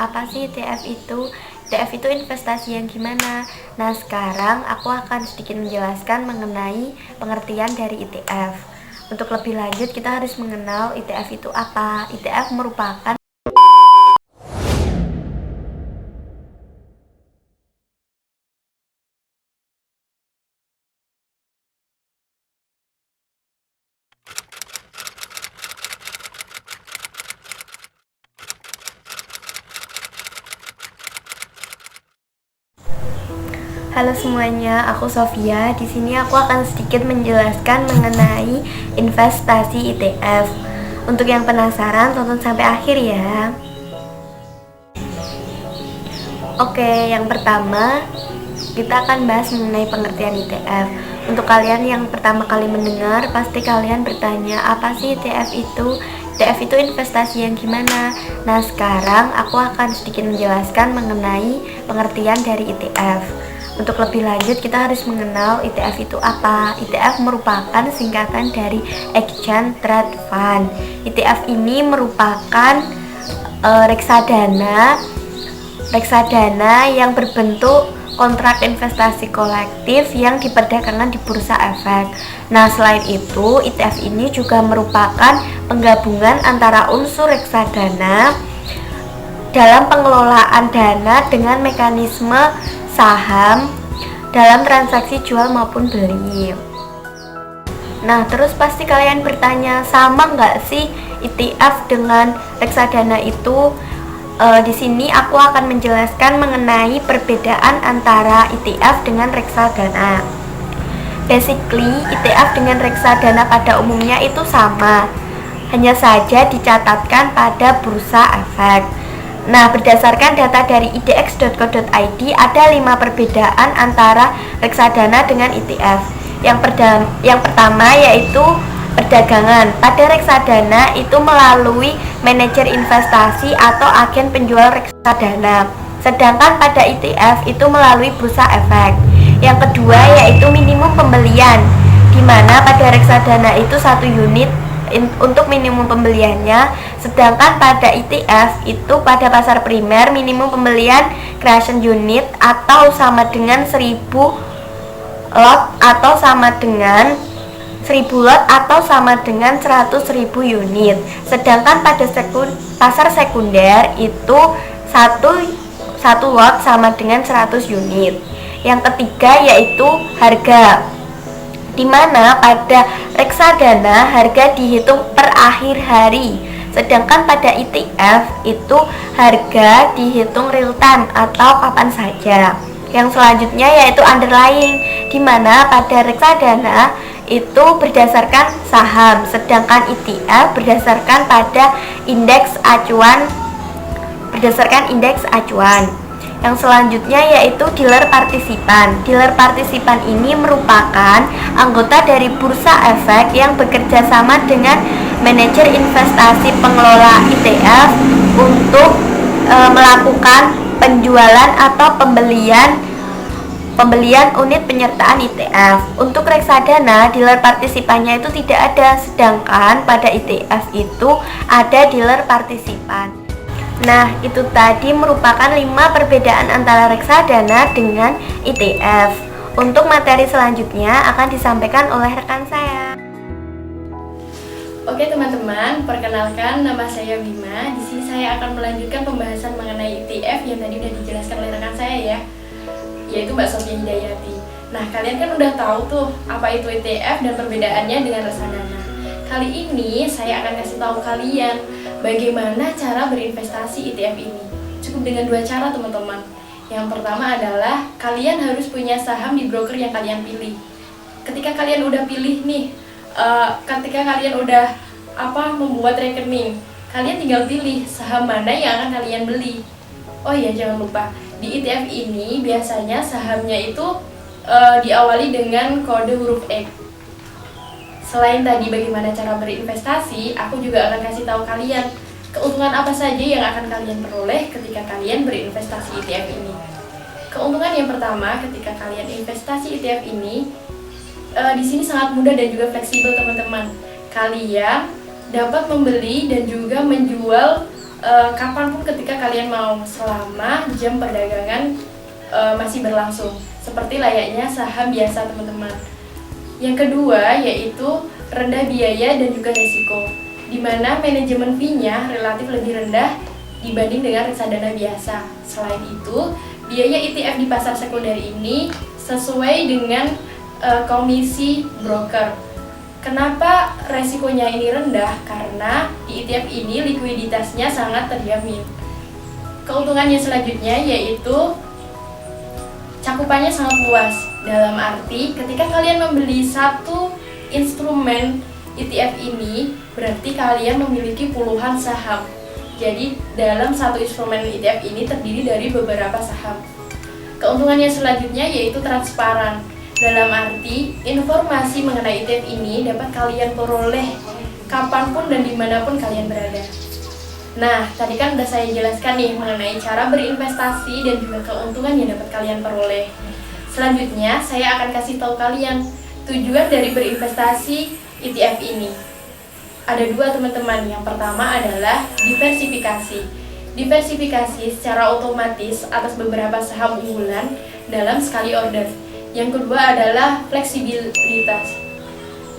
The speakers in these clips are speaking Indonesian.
Apa sih ETF itu? ETF itu investasi yang gimana? Nah, sekarang aku akan sedikit menjelaskan mengenai pengertian dari ETF. Untuk lebih lanjut, kita harus mengenal ETF itu apa. ETF merupakan Halo semuanya, aku Sofia. Di sini aku akan sedikit menjelaskan mengenai investasi ETF. Untuk yang penasaran, tonton sampai akhir ya. Oke, yang pertama kita akan bahas mengenai pengertian ETF. Untuk kalian yang pertama kali mendengar, pasti kalian bertanya, apa sih ETF itu? ETF itu investasi yang gimana? Nah, sekarang aku akan sedikit menjelaskan mengenai pengertian dari ETF. Untuk lebih lanjut, kita harus mengenal ETF itu apa. ETF merupakan singkatan dari Exchange Trade Fund. ETF ini merupakan reksadana yang berbentuk kontrak investasi kolektif yang diperdagangkan di bursa efek. Nah, selain itu, ETF ini juga merupakan penggabungan antara unsur reksadana dalam pengelolaan dana dengan mekanisme saham dalam transaksi jual maupun beli. Nah, terus pasti kalian bertanya, sama nggak sih ETF dengan reksadana itu? Di sini aku akan menjelaskan mengenai perbedaan antara ETF dengan reksadana. Basically, ETF dengan reksadana pada umumnya itu sama, hanya saja dicatatkan pada bursa efek. Nah, berdasarkan data dari idx.co.id, ada 5 perbedaan antara reksadana dengan ETF. Yang pertama yaitu perdagangan. Pada reksadana itu melalui manajer investasi atau agen penjual reksadana, sedangkan pada ETF itu melalui bursa efek. Yang kedua yaitu minimum pembelian, di mana pada reksadana itu 1 unit untuk minimum pembeliannya, sedangkan pada ETF itu pada pasar primer minimum pembelian creation unit atau sama dengan 1000 lot atau sama dengan 1000 lot atau sama dengan 100.000 unit. Sedangkan pada pasar sekunder itu satu lot sama dengan 100 unit. Yang ketiga yaitu harga, di mana pada reksadana harga dihitung per akhir hari, sedangkan pada ETF itu harga dihitung real time atau kapan saja. Yang selanjutnya yaitu underlying, di mana pada reksadana itu berdasarkan saham, sedangkan ETF berdasarkan indeks acuan. Yang selanjutnya yaitu dealer partisipan. Dealer partisipan ini merupakan anggota dari bursa efek yang bekerja sama dengan manajer investasi pengelola ETF untuk melakukan penjualan atau pembelian unit penyertaan ETF. Untuk reksadana, dealer partisipannya itu tidak ada, sedangkan pada ETF itu ada dealer partisipan. Nah, itu tadi merupakan 5 perbedaan antara reksadana dengan ETF. Untuk materi selanjutnya akan disampaikan oleh rekan saya. Oke teman-teman, perkenalkan nama saya Bima. Di sini saya akan melanjutkan pembahasan mengenai ETF yang tadi sudah dijelaskan oleh rekan saya ya, yaitu Mbak Sofia Hidayati. Nah, kalian kan udah tahu tuh apa itu ETF dan perbedaannya dengan reksadana. Kali ini saya akan kasih tahu kalian bagaimana cara berinvestasi ETF ini. Cukup dengan 2 cara teman-teman. Yang pertama adalah kalian harus punya saham di broker yang kalian pilih. Ketika kalian udah pilih nih, ketika kalian udah membuat rekening, kalian tinggal pilih saham mana yang akan kalian beli. Oh iya, jangan lupa, di ETF ini biasanya sahamnya itu diawali dengan kode huruf E. Selain tadi bagaimana cara berinvestasi, aku juga akan kasih tahu kalian keuntungan apa saja yang akan kalian peroleh ketika kalian berinvestasi ETF ini. Keuntungan yang pertama ketika kalian investasi ETF ini, di sini sangat mudah dan juga fleksibel teman-teman. Kalian dapat membeli dan juga menjual kapanpun ketika kalian mau, selama jam perdagangan masih berlangsung, seperti layaknya saham biasa teman-teman. Yang kedua yaitu rendah biaya dan juga resiko, di mana manajemen fee-nya relatif lebih rendah dibanding dengan reksadana biasa. Selain itu, biaya ETF di pasar sekunder ini sesuai dengan komisi broker. Kenapa resikonya ini rendah? Karena di ETF ini likuiditasnya sangat terjamin. Keuntungannya selanjutnya yaitu cakupannya sangat luas. Dalam arti ketika kalian membeli satu instrumen ETF ini, berarti kalian memiliki puluhan saham. Jadi dalam satu instrumen ETF ini terdiri dari beberapa saham. Keuntungannya selanjutnya yaitu transparan. Dalam arti informasi mengenai ETF ini dapat kalian peroleh kapanpun dan dimanapun kalian berada. Nah, tadi kan udah saya jelaskan nih mengenai cara berinvestasi dan juga keuntungan yang dapat kalian peroleh. Selanjutnya, saya akan kasih tahu kalian tujuan dari berinvestasi ETF ini. Ada dua teman-teman. Yang pertama adalah diversifikasi. Diversifikasi secara otomatis atas beberapa saham unggulan dalam sekali order. Yang kedua adalah fleksibilitas.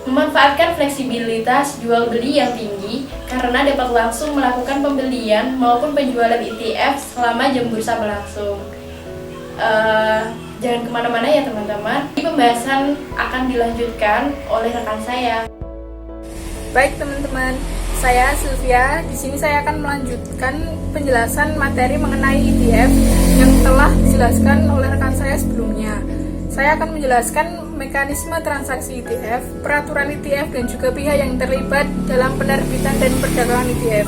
Memanfaatkan fleksibilitas jual beli yang tinggi karena dapat langsung melakukan pembelian maupun penjualan ETF selama jam bursa berlangsung. Jangan kemana-mana ya teman-teman. Pembahasan akan dilanjutkan oleh rekan saya. Baik teman-teman, saya Sylvia. Di sini saya akan melanjutkan penjelasan materi mengenai ETF yang telah dijelaskan oleh rekan saya sebelumnya. Saya akan menjelaskan mekanisme transaksi ETF, peraturan ETF, dan juga pihak yang terlibat dalam penerbitan dan perdagangan ETF.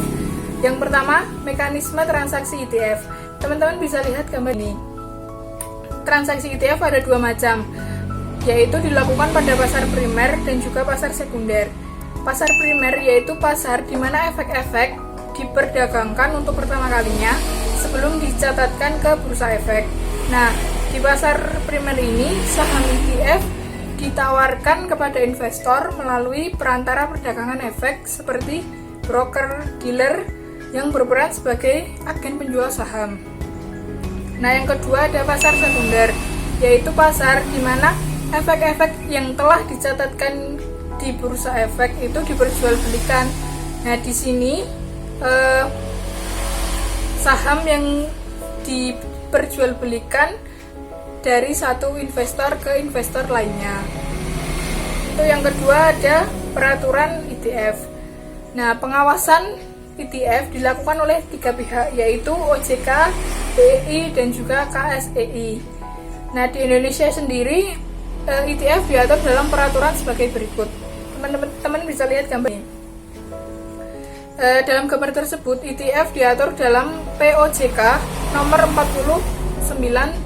Yang pertama, mekanisme transaksi ETF. Teman-teman bisa lihat gambar ini. Transaksi ETF ada dua macam, yaitu dilakukan pada pasar primer dan juga pasar sekunder. Pasar primer yaitu pasar di mana efek-efek diperdagangkan untuk pertama kalinya sebelum dicatatkan ke bursa efek. Nah, di pasar primer ini, saham ETF ditawarkan kepada investor melalui perantara perdagangan efek seperti broker, dealer yang berperan sebagai agen penjual saham. Nah, yang kedua ada pasar sekunder, yaitu pasar di mana efek-efek yang telah dicatatkan di bursa efek itu diperjualbelikan. Nah, di sini saham yang diperjualbelikan dari satu investor ke investor lainnya. Itu yang kedua ada peraturan ETF. Nah, pengawasan ETF dilakukan oleh tiga pihak, yaitu OJK, BEI, dan juga KSEI. Nah, di Indonesia sendiri ETF diatur dalam peraturan sebagai berikut. Teman-teman bisa lihat gambar ini. Dalam gambar tersebut, ETF diatur dalam POJK nomor 49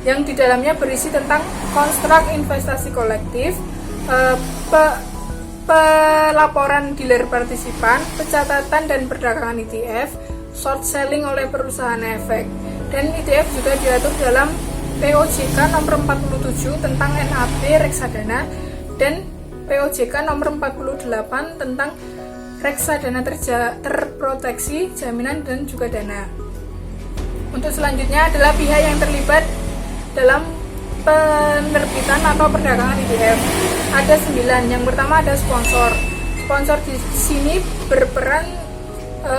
yang di dalamnya berisi tentang konstruk investasi kolektif, pelaporan dealer partisipan, pencatatan dan perdagangan ETF, short selling oleh perusahaan efek. Dan ETF juga diatur dalam POJK nomor 47 tentang NAB reksadana dan POJK nomor 48 tentang reksadana terproteksi, jaminan dan juga dana. Untuk selanjutnya adalah pihak yang terlibat dalam penerbitan atau perdagangan ETF. Ada 9. Yang pertama ada sponsor. Sponsor di sini berperan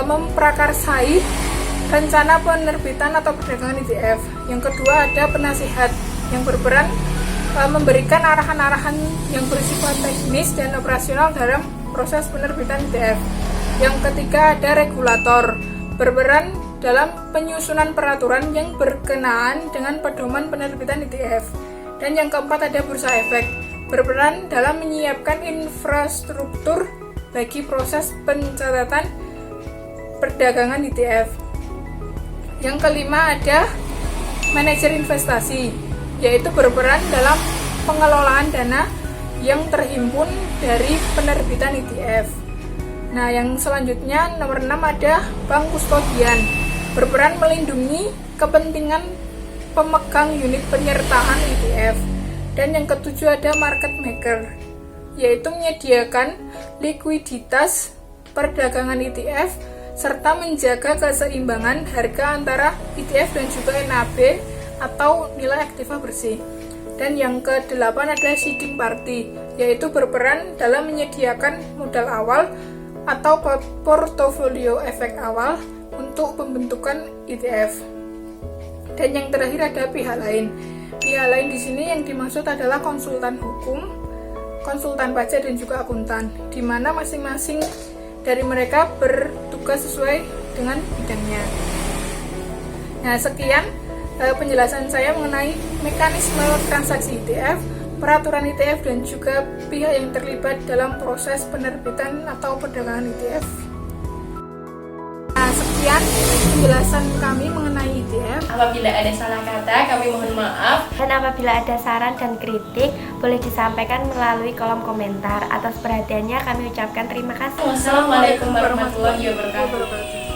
memprakarsai rencana penerbitan atau perdagangan ETF. Yang kedua ada penasihat yang berperan memberikan arahan-arahan yang bersifat teknis dan operasional dalam proses penerbitan ETF. Yang ketiga ada regulator, berperan dalam penyusunan peraturan yang berkenaan dengan pedoman penerbitan ETF. Dan yang keempat ada bursa efek, berperan dalam menyiapkan infrastruktur bagi proses pencatatan perdagangan ETF. Yang kelima ada manajer investasi, yaitu berperan dalam pengelolaan dana yang terhimpun dari penerbitan ETF. Nah, yang selanjutnya nomor 6 ada bank kustodian, berperan melindungi kepentingan pemegang unit penyertaan ETF. Dan yang ketujuh ada market maker, yaitu menyediakan likuiditas perdagangan ETF serta menjaga keseimbangan harga antara ETF dan juga NAB atau nilai aktiva bersih. Dan yang ke-8 adalah seeding party, yaitu berperan dalam menyediakan modal awal atau portofolio efek awal untuk pembentukan ETF. Dan yang terakhir ada pihak lain. Pihak lain di sini yang dimaksud adalah konsultan hukum, konsultan pajak dan juga akuntan, di mana masing-masing dari mereka bertugas sesuai dengan bidangnya. Nah, sekian penjelasan saya mengenai mekanisme transaksi ETF, peraturan ETF dan juga pihak yang terlibat dalam proses penerbitan atau perdagangan ETF. Nah, sekian penjelasan kami mengenai ETF. Apabila ada salah kata, kami mohon maaf. Dan apabila ada saran dan kritik, boleh disampaikan melalui kolom komentar. Atas perhatiannya kami ucapkan terima kasih. Wassalamualaikum warahmatullahi wabarakatuh.